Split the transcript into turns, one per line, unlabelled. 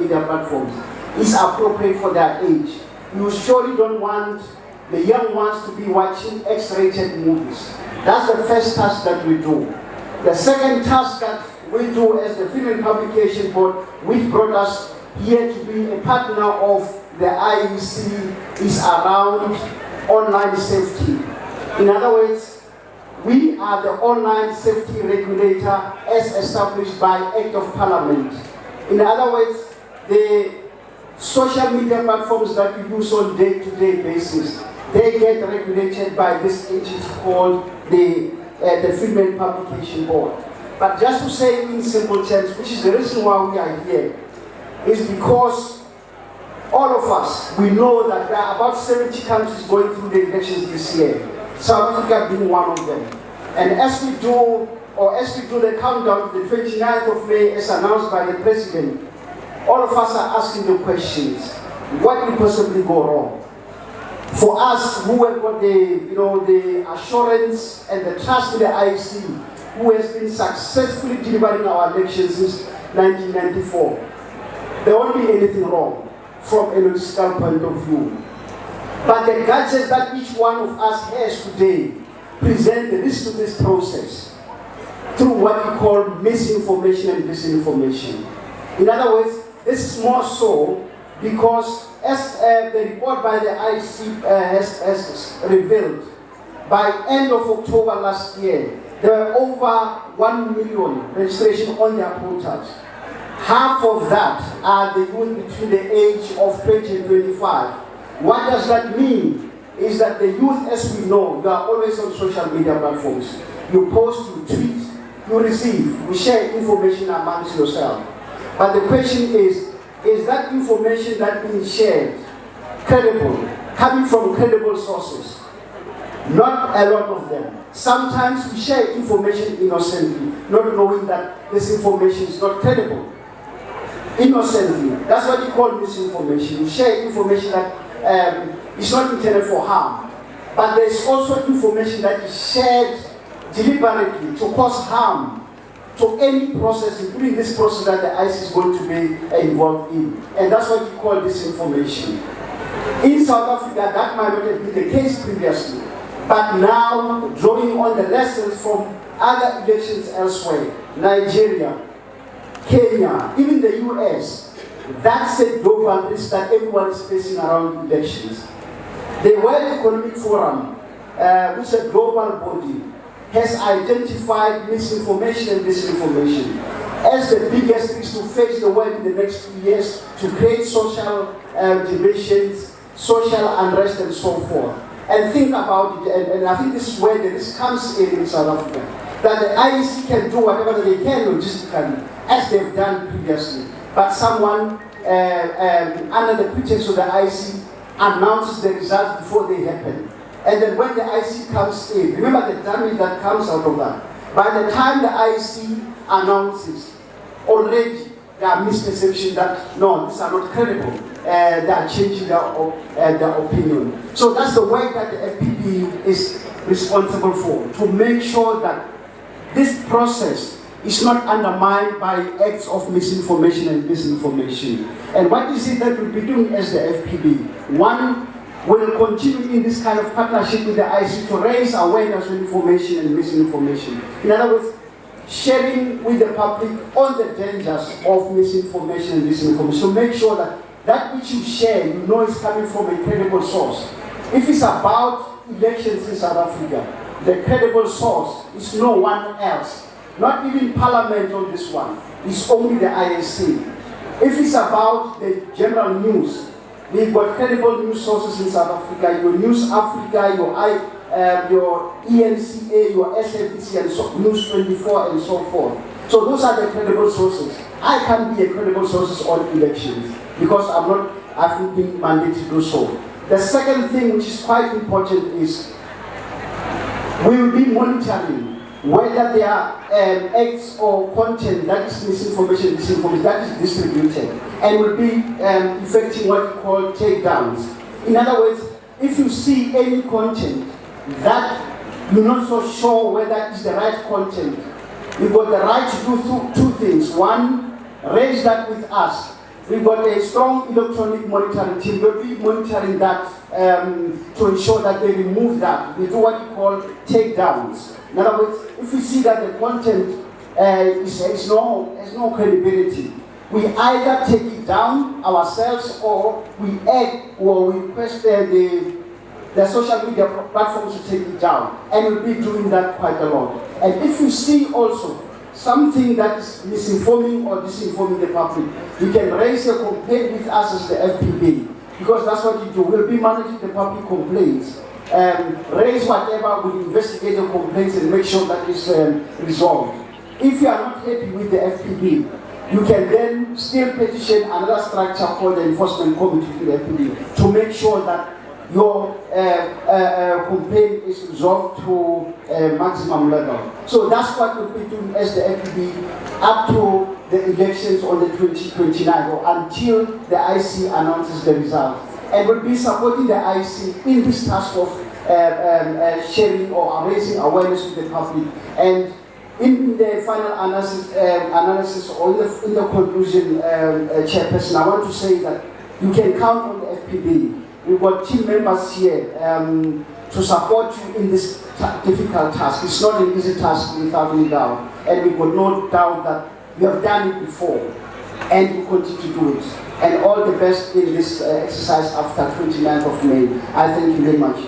media platforms is appropriate for their age. You surely don't want the young ones to be watching X-rated movies. That's the first task that we do. The second task that we do as the Film and Publication Board, which brought us here to be a partner of the IEC, is around online safety. In other words, we are the online safety regulator as established by Act of Parliament. In other words, the social media platforms that we use on day-to-day basis, they get regulated by this entity called the Film and Publication Board. But just to say in simple terms, which is the reason why we are here, is because all of us, we know that there are about 70 countries going through the elections this year, South Africa being one of them. And as we do the countdown to the 29th of May as announced by the President, all of us are asking the questions, what will possibly go wrong? For us who have got the assurance and the trust in the IEC, who has been successfully delivering our elections since 1994, there won't be anything wrong from a logistical point of view. But the gadgets that each one of us has today present the risk to this process through what we call misinformation and disinformation. In other words, this is more so because as the report by the IEC has revealed, by end of October last year, there were over 1 million registrations on their portals. Half of that are the youth between the age of 20 and 25. What does that mean? Is that the youth, as we know, you are always on social media platforms. You post, you tweet, you receive, you share information amongst yourself. But the question is that information that being shared credible, coming from credible sources? Not a lot of them. Sometimes we share information innocently, not knowing that this information is not credible. Innocently. That's what you call misinformation. You share information that is not intended for harm. But there is also information that is shared deliberately to cause harm to any process, including this process that the ICE is going to be involved in. And that's what you call disinformation. In South Africa, that might not have been the case previously. But now, drawing on the lessons from other elections elsewhere, Nigeria, Kenya, even the US, that's a global risk that everyone is facing around elections. The World Economic Forum, which is a global body, has identified misinformation and disinformation as the biggest risk to face the world in the next 2 years, to create social divisions, social unrest, and so forth. And think about it, and I think this is where the risk comes in South Africa, that the IEC can do whatever they can logistically, as they've done previously. But someone, under the pretext of the IEC, announces the results before they happen. And then when the IEC comes in, remember the damage that comes out of that. By the time the IEC announces, already there are misperceptions that, no, these are not credible. They are changing their opinion. So that's the work that the FPB is responsible for, to make sure that this process is not undermined by acts of misinformation and disinformation. And what is it that we'll be doing as the FPB? One, we'll continue in this kind of partnership with the IC to raise awareness of information and misinformation. In other words, sharing with the public on the dangers of misinformation and disinformation. So make sure that that which you share, you know is coming from a credible source. If it's about elections in South Africa, the credible source is no one else. Not even Parliament on this one. It's only the ISC. If it's about the general news, we've got credible news sources in South Africa, your News Africa, your ENCA, your SABC, and so, News 24, and so forth. So those are the credible sources. I can't be a credible source on elections because I haven't been mandated to do so. The second thing, which is quite important, is we will be monitoring whether there are acts or content that is misinformation, disinformation, that is distributed, and will be effecting what we call takedowns. In other words, if you see any content that you're not so sure whether it's the right content, you've got the right to do two things. One, raise that with us. We've got a strong electronic monitoring team. We'll be monitoring that to ensure that they remove that. We do what we call takedowns. In other words, if we see that the content has no credibility, we either take it down ourselves or we add or we request the social media platforms to take it down. And we'll be doing that quite a lot. And if you see also something that is misinforming or disinforming the public, you can raise a complaint with us as the FPB, because that's what you do. We'll be managing the public complaints, raise whatever, we'll investigate the complaints and make sure that is resolved. If you are not happy with the FPB, you can then still petition another structure called the Enforcement Committee to the FPB to make sure that your complaint is resolved to maximum level. So that's what we'll be doing as the FPB up to the elections on the 2029 or until the IC announces the result. And we'll be supporting the IC in this task of sharing or raising awareness with the public. And in the final analysis or in the conclusion, Chairperson, I want to say that you can count on the FPB. We've got team members here to support you in this difficult task. It's not an easy task without any doubt. And we've got no doubt that you have done it before and you continue to do it. And all the best in this exercise after 29th of May. I thank you very much.